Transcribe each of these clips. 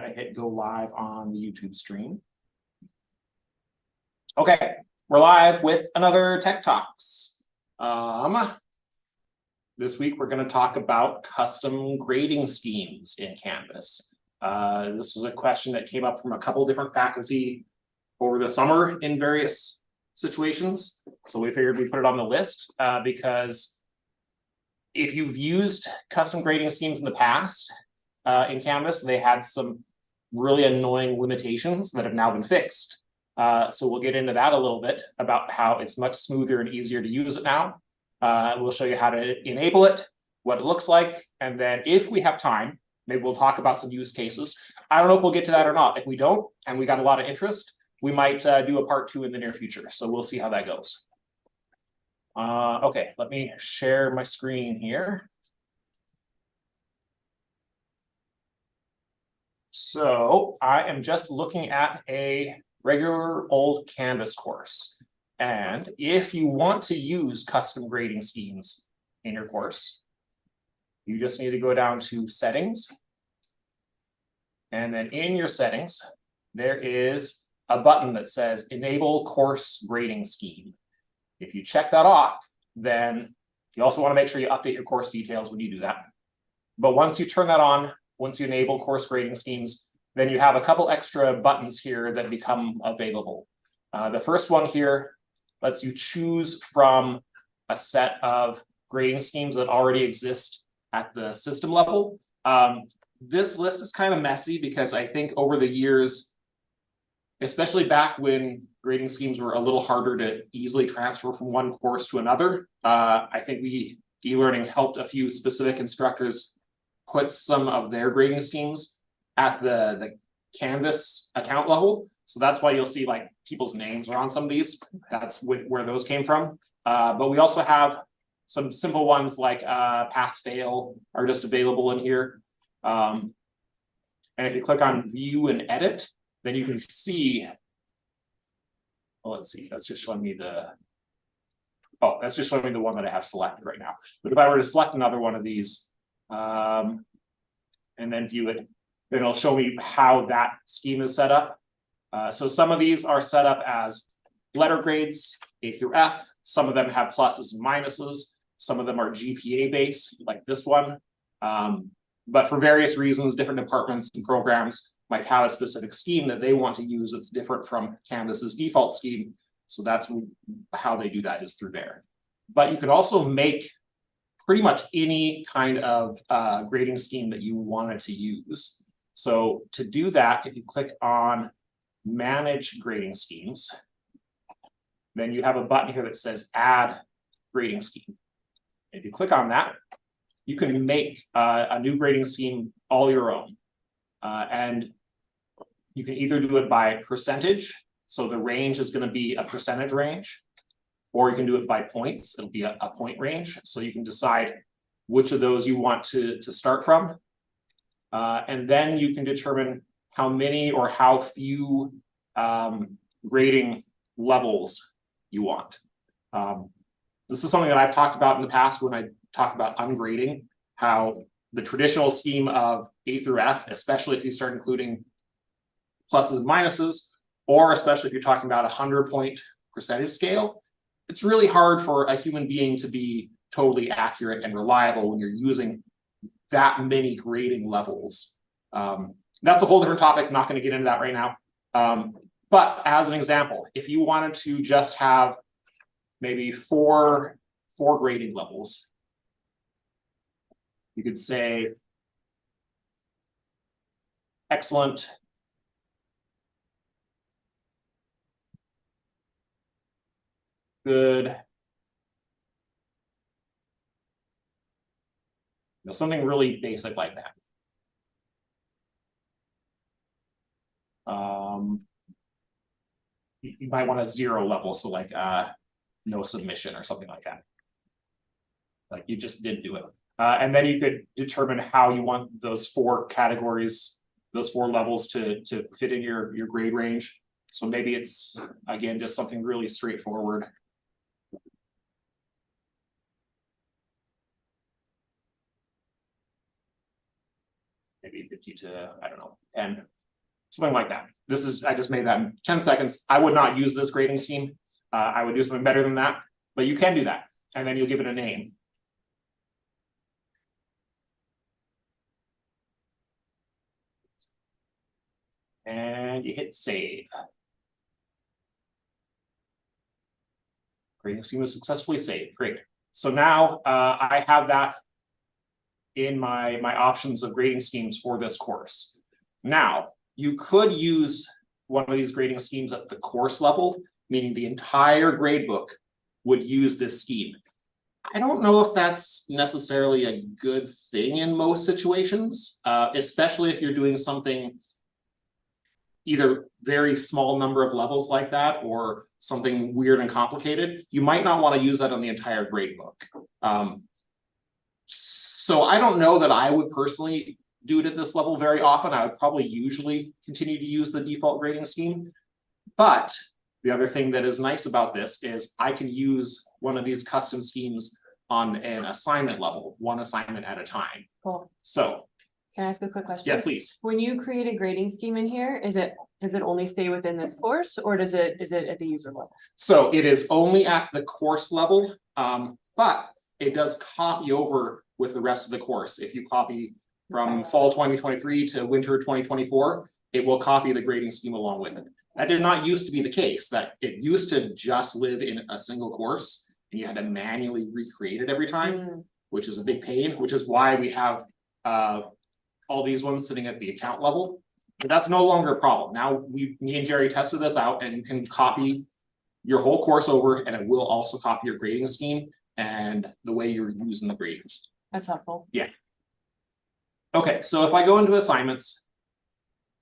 I hit go live on the YouTube stream. Okay, we're live with another Tech Talks. This week we're going to talk about custom grading schemes in Canvas. This was a question that came up from a couple different faculty over the summer in various situations. So we figured we'd put it on the list because if you've used custom grading schemes in the past in Canvas, they had some really annoying limitations that have now been fixed. So we'll get into that a little bit about how it's much smoother and easier to use it now. We'll show you how to enable it, what it looks like, and then if we have time, maybe we'll talk about some use cases. I don't know if we'll get to that or not. If we don't, and we got a lot of interest, we might do a part 2 in the near future. So we'll see how that goes. Okay, let me share my screen here. So I am just looking at a regular old Canvas course. And if you want to use custom grading schemes in your course, you just need to go down to settings. And then in your settings, there is a button that says enable course grading scheme. If you check that off, then you also want to make sure you update your course details when you do that. But once you turn that on, once you enable course grading schemes, then you have a couple extra buttons here that become available. The first one here lets you choose from a set of grading schemes that already exist at the system level. This list is kind of messy because I think over the years, especially back when grading schemes were a little harder to easily transfer from one course to another, I think e-learning helped a few specific instructors put some of their grading schemes at the Canvas account level. So that's why you'll see like people's names are on some of these. That's where those came from. But we also have some simple ones like pass fail are just available in here. And if you click on view and edit, then you can see, well, let's see, that's just showing me the, oh, that's just showing me the one that I have selected right now. But if I were to select another one of these and then view it, then it'll show me how that scheme is set up. So some of these are set up as letter grades, A through F. Some of them have pluses and minuses. Some of them are GPA based, like this one. But for various reasons, different departments and programs might have a specific scheme that they want to use that's different from Canvas's default scheme. So that's how they do that, is through there. But you can also make pretty much any kind of grading scheme that you wanted to use. So to do that, if you click on Manage Grading Schemes, then you have a button here that says Add Grading Scheme. If you click on that, you can make a new grading scheme all your own. And you can either do it by percentage, so the range is going to be a percentage range, or you can do it by points. It'll be a point range, so you can decide which of those you want to start from. And then you can determine how many or how few grading levels you want. This is something that I've talked about in the past when I talk about ungrading, how the traditional scheme of A through F, especially if you start including pluses and minuses, or especially if you're talking about a 100-point percentage scale, it's really hard for a human being to be totally accurate and reliable when you're using that many grading levels. That's a whole different topic. I'm not going to get into that right now. But as an example, if you wanted to just have maybe four grading levels, you could say excellent, good, something really basic like that. You might want a 0 level, so like no submission or something like that. Like you just didn't do it. And then you could determine how you want those 4 categories, those 4 levels to fit in your grade range. So maybe it's, again, just something really straightforward. Maybe 50 to, I don't know, and something like that. I just made that in 10 seconds. I would not use this grading scheme. I would do something better than that, but you can do that. And then you'll give it a name. And you hit save. Grading scheme is successfully saved. Great. So now I have that in my options of grading schemes for this course. Now, you could use one of these grading schemes at the course level, meaning the entire gradebook would use this scheme. I don't know if that's necessarily a good thing in most situations, especially if you're doing something either very small number of levels like that or something weird and complicated. You might not want to use that on the entire gradebook. So I don't know that I would personally do it at this level very often. I would probably usually continue to use the default grading scheme. But the other thing that is nice about this is I can use one of these custom schemes on an assignment level, one assignment at a time. Cool. So can I ask a quick question? Yeah, please. When you create a grading scheme in here, does it only stay within this course, or is it at the user level? So it is only at the course level, but it does copy over with the rest of the course. If you copy from fall 2023 to winter 2024, it will copy the grading scheme along with it. That did not used to be the case. That it used to just live in a single course and you had to manually recreate it every time, which is a big pain, which is why we have all these ones sitting at the account level. But that's no longer a problem. Now me and Jerry tested this out, and you can copy your whole course over, and it will also copy your grading scheme and the way you're using the gradings. That's helpful. Yeah. Okay, so if I go into assignments,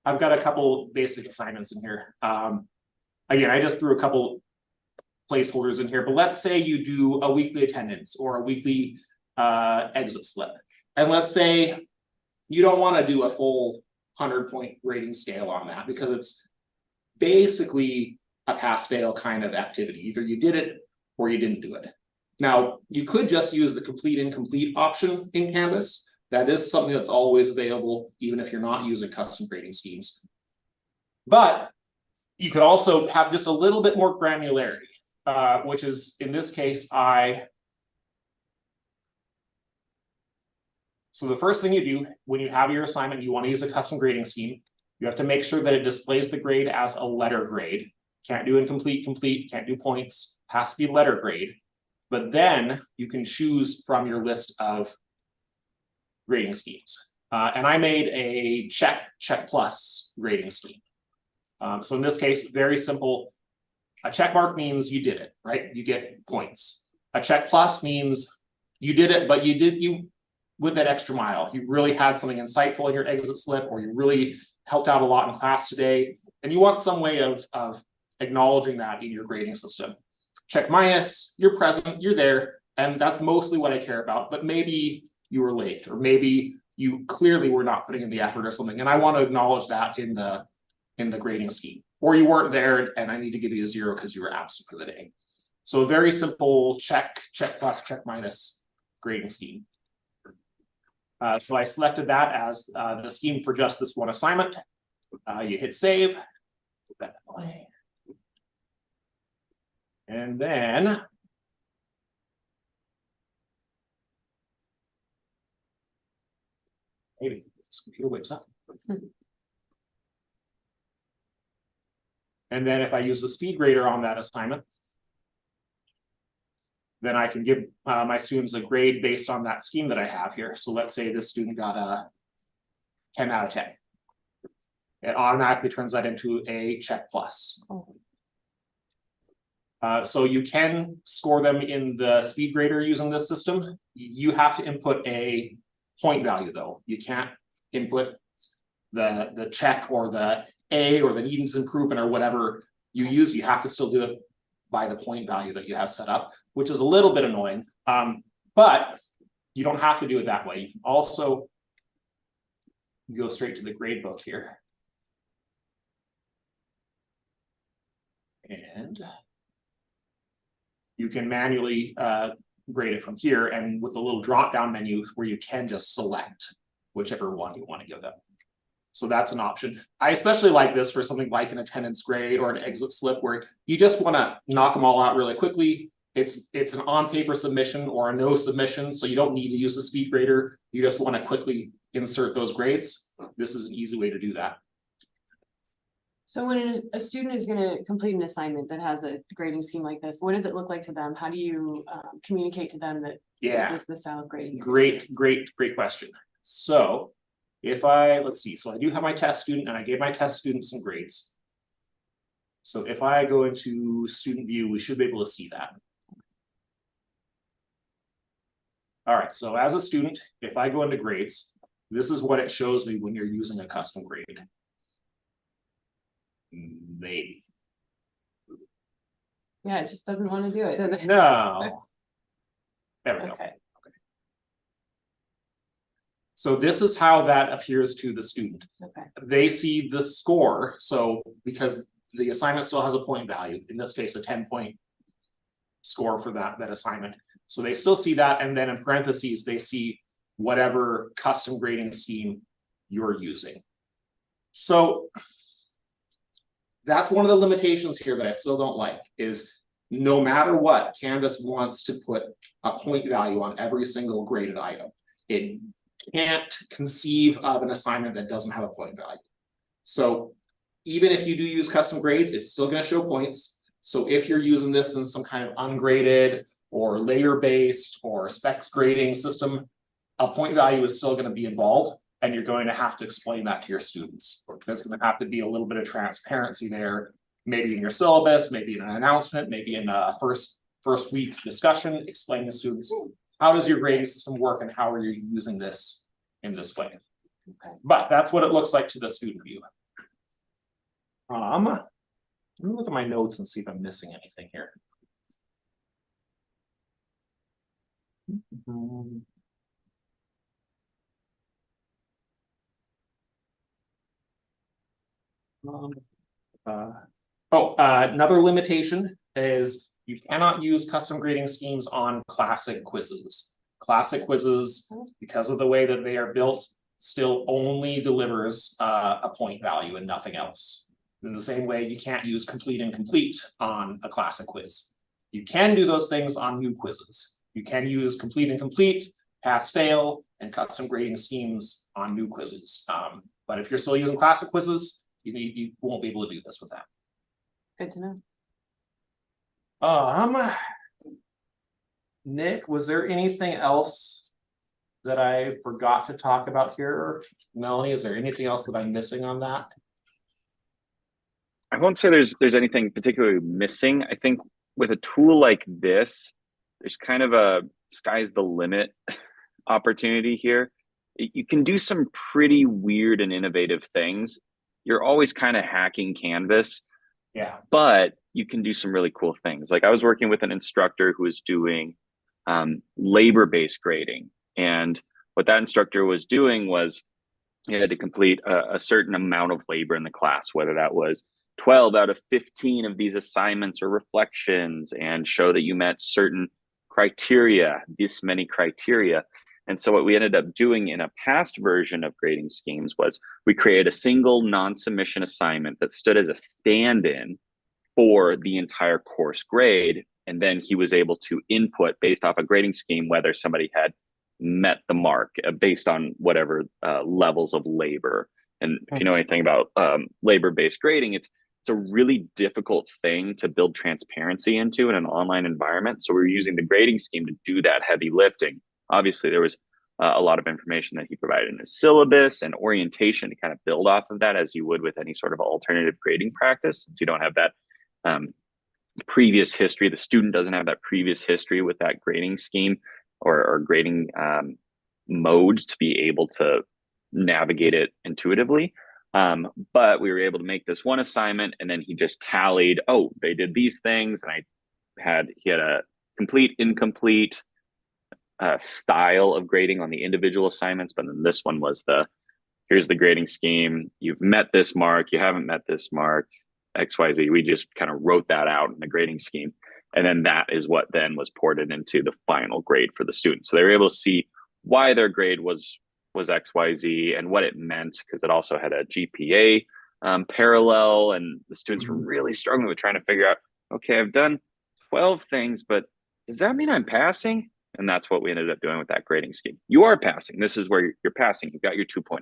I've got a couple basic assignments in here. Again, I just threw a couple placeholders in here, but let's say you do a weekly attendance or a weekly exit slip. And let's say you don't want to do a full 100-point grading scale on that because it's basically a pass-fail kind of activity. Either you did it or you didn't do it. Now, you could just use the complete incomplete option in Canvas. That is something that's always available, even if you're not using custom grading schemes. But you could also have just a little bit more granularity, which is, in this case, So the first thing you do when you have your assignment, you want to use a custom grading scheme. You have to make sure that it displays the grade as a letter grade. Can't do incomplete, complete, can't do points, has to be letter grade. But then you can choose from your list of grading schemes. And I made a check plus grading scheme. So in this case, very simple. A check mark means you did it, right? You get points. A check plus means you did it, but you with that extra mile. You really had something insightful in your exit slip, or you really helped out a lot in class today. And you want some way of acknowledging that in your grading system. Check minus, you're present, you're there. And that's mostly what I care about. But maybe you were late, or maybe you clearly were not putting in the effort or something. And I want to acknowledge that in the grading scheme. Or you weren't there and I need to give you a 0 because you were absent for the day. So a very simple check plus, check minus grading scheme. So I selected that as the scheme for just this one assignment. You hit save, put that away. And then maybe this computer wakes up. And then if I use the speed grader on that assignment, then I can give my students a grade based on that scheme that I have here. So let's say this student got a 10 out of 10. It automatically turns that into a check plus. So you can score them in the speed grader using this system. You have to input a point value though. You can't input the check or the A or the needs improvement or whatever you use. You have to still do it by the point value that you have set up, which is a little bit annoying. But you don't have to do it that way. You can also go straight to the gradebook here. And you can manually grade it from here, and with a little drop down menu where you can just select whichever one you want to give them. So that's an option. I especially like this for something like an attendance grade or an exit slip where you just want to knock them all out really quickly. It's an on-paper submission or a no submission, so you don't need to use a speed grader. You just want to quickly insert those grades. This is an easy way to do that. So when a student is going to complete an assignment that has a grading scheme like this, what does it look like to them? How do you communicate to them that this is the style of grading? Great question. So if let's see, so I do have my test student and I gave my test student some grades. So if I go into student view, we should be able to see that. All right, so as a student, if I go into grades, this is what it shows me when you're using a custom grade. Maybe. Yeah, it just doesn't want to do it, does it? No. There we go. Okay. So this is how that appears to the student. Okay. They see the score. So because the assignment still has a point value, in this case, a 10-point score for that assignment. So they still see that. And then in parentheses, they see whatever custom grading scheme you're using. So that's one of the limitations here that I still don't like is no matter what, Canvas wants to put a point value on every single graded item. It can't conceive of an assignment that doesn't have a point value. So even if you do use custom grades, it's still going to show points. So if you're using this in some kind of ungraded or layer-based or specs grading system, a point value is still going to be involved, and you're going to have to explain that to your students. There's going to have to be a little bit of transparency there, maybe in your syllabus, maybe in an announcement, maybe in a first week discussion, explaining to students, how does your grading system work and how are you using this in this way? Okay. But that's what it looks like to the student view. Let me look at my notes and see if I'm missing anything here. Another limitation is you cannot use custom grading schemes on classic quizzes. Classic quizzes, because of the way that they are built, still only delivers a point value and nothing else. In the same way, you can't use complete and complete on a classic quiz. You can do those things on new quizzes. You can use complete and complete, pass fail, and custom grading schemes on new quizzes. But if you're still using classic quizzes, you won't be able to do this with that. Good to know. Nick, was there anything else that I forgot to talk about here? Melanie, is there anything else that I'm missing on that? I won't say there's anything particularly missing. I think with a tool like this, there's kind of a sky's the limit opportunity here. You can do some pretty weird and innovative things. You're always kind of hacking Canvas. Yeah. But you can do some really cool things. Like I was working with an instructor who was doing labor-based grading. And what that instructor was doing was you had to complete a certain amount of labor in the class, whether that was 12 out of 15 of these assignments or reflections, and show that you met certain criteria, this many criteria. And so what we ended up doing in a past version of grading schemes was we created a single non-submission assignment that stood as a stand-in for the entire course grade. And then he was able to input based off a grading scheme whether somebody had met the mark based on whatever levels of labor. And if you know anything about labor-based grading, it's a really difficult thing to build transparency into in an online environment. So we're using the grading scheme to do that heavy lifting. Obviously, there was a lot of information that he provided in his syllabus and orientation to kind of build off of that as you would with any sort of alternative grading practice, since you don't have that previous history. The student doesn't have that previous history with that grading scheme or grading modes to be able to navigate it intuitively. But we were able to make this one assignment, and then he just tallied, oh, they did these things, and he had a complete, incomplete style of grading on the individual assignments, but then this one was here's the grading scheme. You've met this mark, you haven't met this mark, XYZ. We just kind of wrote that out in the grading scheme. And then that is what then was ported into the final grade for the students. So they were able to see why their grade was was XYZ and what it meant, because it also had a GPA parallel, and the students were really struggling with trying to figure out, okay, I've done 12 things, but does that mean I'm passing? And that's what we ended up doing with that grading scheme. You are passing. This is where you're passing. You've got your 2.0.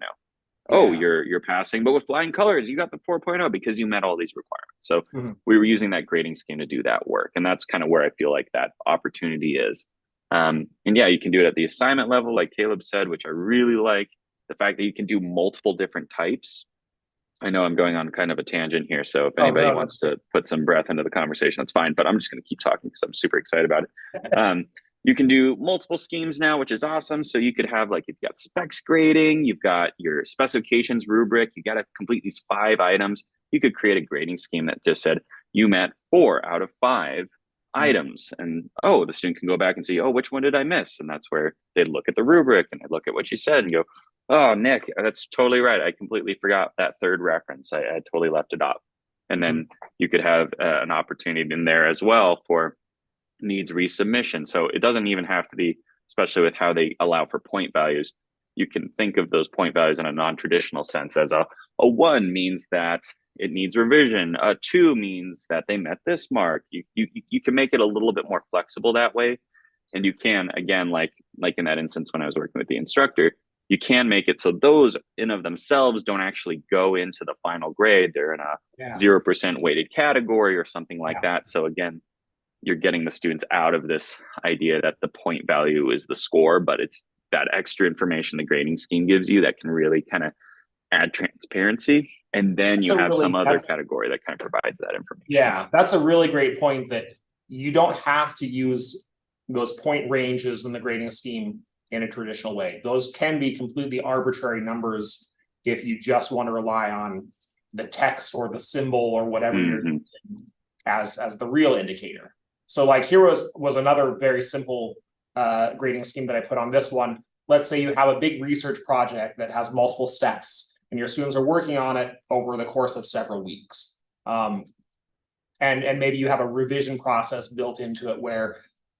Oh, you're passing, but with flying colors, you got the 4.0 because you met all these requirements. So we were using that grading scheme to do that work. And that's kind of where I feel like that opportunity is. And yeah, you can do it at the assignment level, like Caleb said, which I really like. The fact that you can do multiple different types. I know I'm going on kind of a tangent here, so if anybody wants to put some breath into the conversation, that's fine, but I'm just going to keep talking because I'm super excited about it. You can do multiple schemes now, which is awesome. So you could have, like, you've got specs grading, you've got your specifications rubric, you got to complete these 5 items. You could create a grading scheme that just said you met 4 out of 5 items, and the student can go back and see, which one did I miss? And that's where they'd look at the rubric and they'd look at what you said and go, oh, Nick, that's totally right. I completely forgot that 3rd reference. I totally left it off. And then you could have an opportunity in there as well for needs resubmission. So it doesn't even have to be, especially with how they allow for point values. You can think of those point values in a non-traditional sense as a 1 means that it needs revision. A 2 means that they met this mark. You can make it a little bit more flexible that way. And you can, again, like in that instance when I was working with the instructor, you can make it so those in of themselves don't actually go into the final grade. They're in a 0% weighted category or something like that. So again, you're getting the students out of this idea that the point value is the score, but it's that extra information the grading scheme gives you that can really kind of add transparency. And then you have some other category that kind of provides that information. Yeah, that's a really great point, that you don't have to use those point ranges in the grading scheme in a traditional way. Those can be completely arbitrary numbers if you just want to rely on the text or the symbol or whatever you're using as the real indicator. So like here was another very simple grading scheme that I put on this one. Let's say you have a big research project that has multiple steps and your students are working on it over the course of several weeks. And maybe you have a revision process built into it where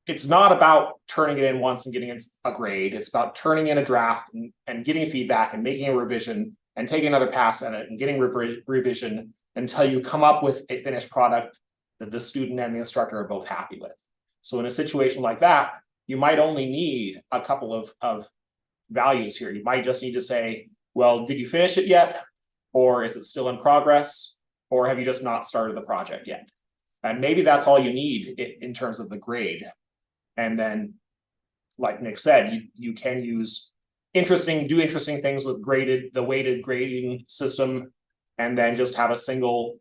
it's not about turning it in once and getting a grade. It's about turning in a draft and getting feedback and making a revision and taking another pass at it and getting revision until you come up with a finished product that the student and the instructor are both happy with. So in a situation like that, you might only need a couple of values here. You might just need to say, well, did you finish it yet? Or is it still in progress? Or have you just not started the project yet? And maybe that's all you need in terms of the grade. And then, like Nick said, you can use do interesting things with the weighted grading system, and then just have a single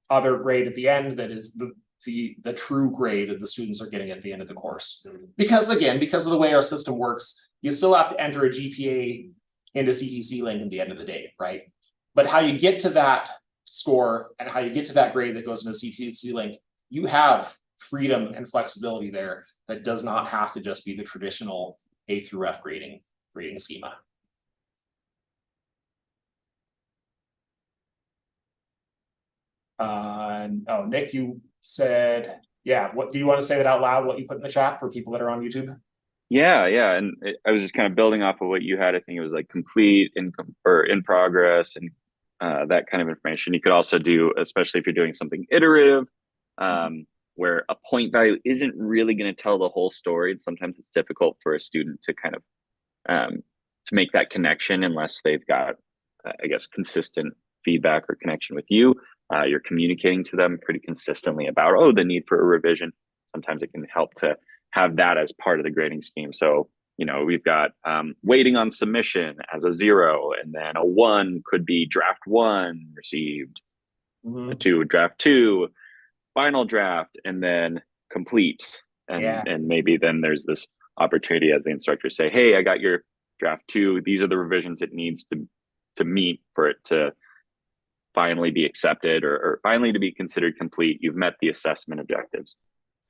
other grade at the end that is the true grade that the students are getting at the end of the course. Because of the way our system works, you still have to enter a GPA into CTC Link at the end of the day, right? But how you get to that score and how you get to that grade that goes into CTC Link, you have freedom and flexibility there that does not have to just be the traditional A through F grading schema. Nick, you said, what do you want to say that out loud, what you put in the chat for people that are on YouTube? Yeah. And I was just kind of building off of what you had. I think it was like complete, in progress, and that kind of information. You could also do, especially if you're doing something iterative, where a point value isn't really going to tell the whole story. And sometimes it's difficult for a student to kind of to make that connection unless they've got, I guess, consistent feedback or connection with you. You're communicating to them pretty consistently about, the need for a revision. Sometimes it can help to have that as part of the grading scheme. So, we've got waiting on submission as a 0, and then a 1 could be draft 1 received, a 2, draft 2, final draft, and then complete. And maybe then there's this opportunity as the instructor say, hey, I got your draft 2. These are the revisions it needs to meet for it to finally be accepted or finally to be considered complete. You've met the assessment objectives.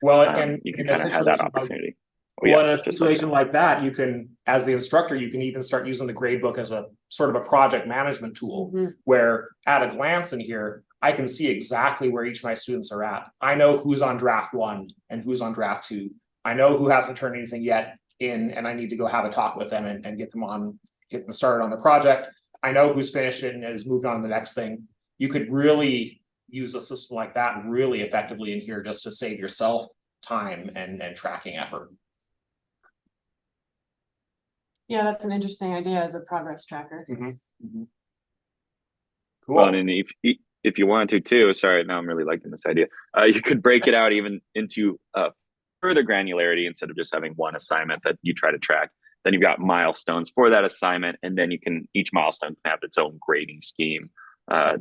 Well, and you can kind of have that opportunity. In a situation like that, you can, as the instructor, you can even start using the gradebook as a sort of a project management tool, where at a glance in here, I can see exactly where each of my students are at. I know who's on draft 1 and who's on draft 2. I know who hasn't turned anything yet in, and I need to go have a talk with them and get them on get them started on the project. I know who's finished it and has moved on to the next thing. You could really use a system like that really effectively in here just to save yourself time and tracking effort. Yeah, that's an interesting idea as a progress tracker. Cool. Well, and if you wanted to too, sorry, now I'm really liking this idea. You could break it out even into further granularity instead of just having one assignment that you try to track. Then you've got milestones for that assignment, and then each milestone can have its own grading scheme,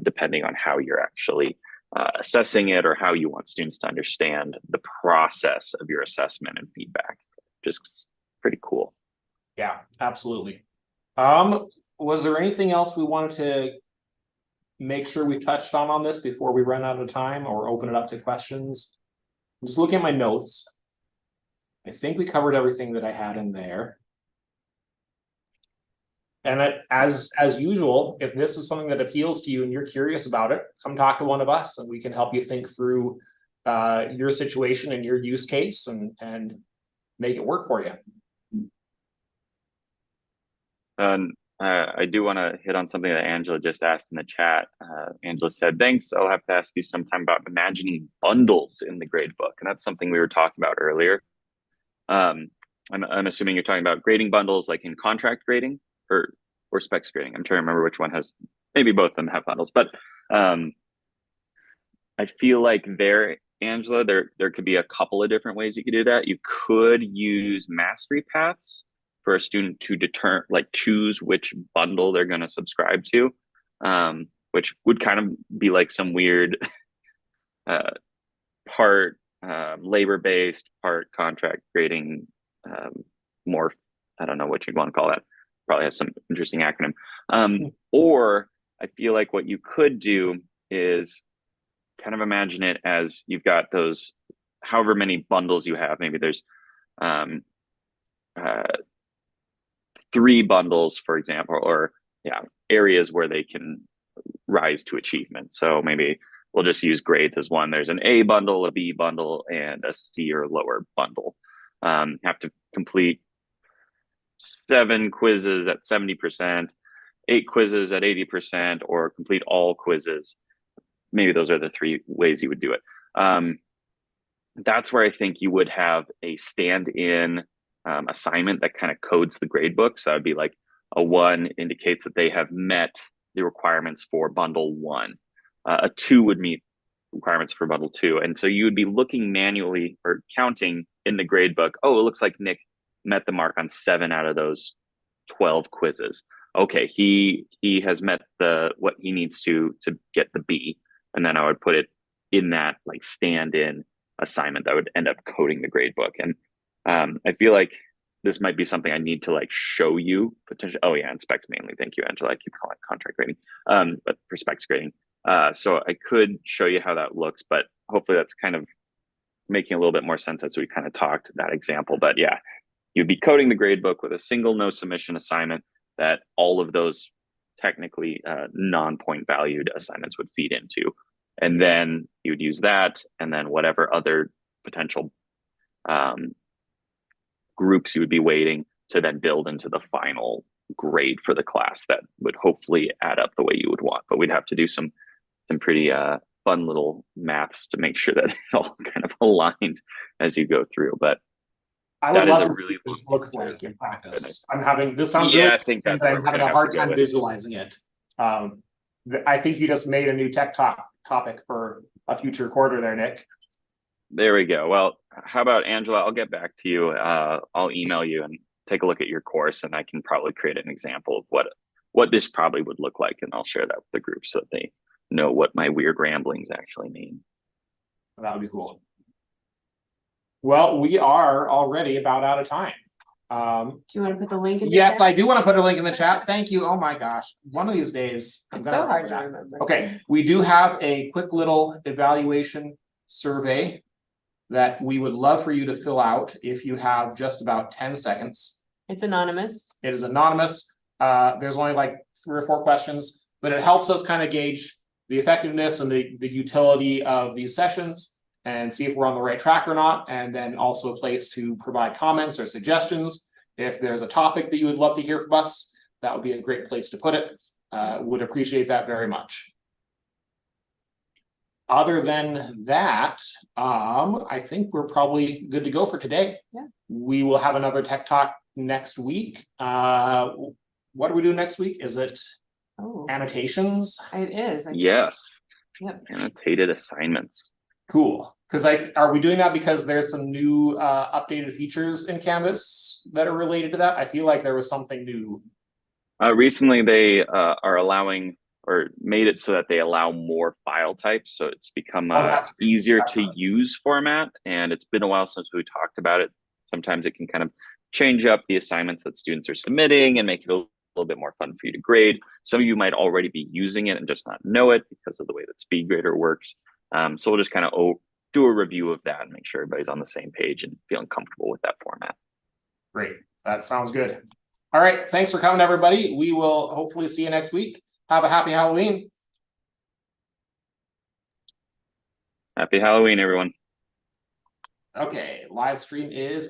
depending on how you're actually assessing it or how you want students to understand the process of your assessment and feedback. Just pretty cool. Yeah, absolutely. Was there anything else we wanted to make sure we touched on this before we run out of time or open it up to questions? I'm just looking at my notes. I think we covered everything that I had in there. And as usual, if this is something that appeals to you and you're curious about it, come talk to one of us and we can help you think through your situation and your use case and make it work for you. And I do want to hit on something that Angela just asked in the chat. Angela said, thanks, I'll have to ask you sometime about imagining bundles in the gradebook. And that's something we were talking about earlier. I'm assuming you're talking about grading bundles like in contract grading or specs grading. I'm trying to remember which one has, maybe both of them have bundles, but I feel like Angela, there could be a couple of different ways you could do that. You could use mastery paths for a student to choose which bundle they're going to subscribe to, which would kind of be like some weird part labor-based, part contract grading, more, I don't know what you'd want to call that. Probably has some interesting acronym. Or I feel like what you could do is kind of imagine it as you've got those, however many bundles you have, maybe there's 3 bundles, for example, or areas where they can rise to achievement. So maybe we'll just use grades as one. There's an A bundle, a B bundle, and a C or lower bundle. Have to complete 7 quizzes at 70%, 8 quizzes at 80%, or complete all quizzes. Maybe those are the 3 ways you would do it. That's where I think you would have a stand-in assignment that kind of codes the gradebook. So that would be like a 1 indicates that they have met the requirements for bundle 1. A 2 would meet requirements for bundle 2. And so you would be looking manually or counting in the gradebook. Oh, it looks like Nick met the mark on 7 out of those 12 quizzes. Okay, he has met what he needs to get the B. And then I would put it in that like stand-in assignment that would end up coding the gradebook. And I feel like this might be something I need to like show you potentially. Oh yeah, and specs mainly. Thank you, Angela. I keep calling it contract grading, but for specs grading. So I could show you how that looks, but hopefully that's kind of making a little bit more sense as we kind of talked that example. But yeah, you'd be coding the gradebook with a single no submission assignment that all of those technically non-point valued assignments would feed into. And then you'd use that, and then whatever other potential groups you would be waiting to then build into the final grade for the class that would hopefully add up the way you would want. But we'd have to do some pretty fun little maths to make sure that it all kind of aligned as you go through. But I would love to see what this looks like in practice. This sounds really, I think that's I'm having a hard time visualizing it. I think you just made a new tech topic for a future quarter there, Nick. There we go. Well, how about Angela? I'll get back to you. I'll email you and take a look at your course, and I can probably create an example of what this probably would look like, and I'll share that with the group so that they know what my weird ramblings actually mean. That would be cool. Well, we are already about out of time. Do you want to put the link in the yes, chat? I do want to put a link in the chat. Thank you. Oh my gosh. One of these days. It's so hard to remember. Okay. We do have a quick little evaluation survey that we would love for you to fill out if you have just about 10 seconds. It's anonymous. It is anonymous. There's only like 3 or 4 questions, but it helps us kind of gauge the effectiveness and the utility of these sessions and see if we're on the right track or not. And then also a place to provide comments or suggestions. If there's a topic that you would love to hear from us, that would be a great place to put it. Would appreciate that very much. Other than that, I think we're probably good to go for today. Yeah. We will have another Tech Talk next week. What do we do next week? Is it annotations? It is. Yes. Yep. Annotated assignments. Cool. Because are we doing that because there's some new updated features in Canvas that are related to that? I feel like there was something new. Recently, they are allowing or made it so that they allow more file types. So it's become easier to use format. And it's been a while since we talked about it. Sometimes it can kind of change up the assignments that students are submitting and make it a little bit more fun for you to grade. Some of you might already be using it and just not know it because of the way that SpeedGrader works. So we'll just kind of do a review of that and make sure everybody's on the same page and feeling comfortable with that format. Great. That sounds good. All right. Thanks for coming, everybody. We will hopefully see you next week. Have a happy Halloween. Happy Halloween, everyone. Okay. Live stream is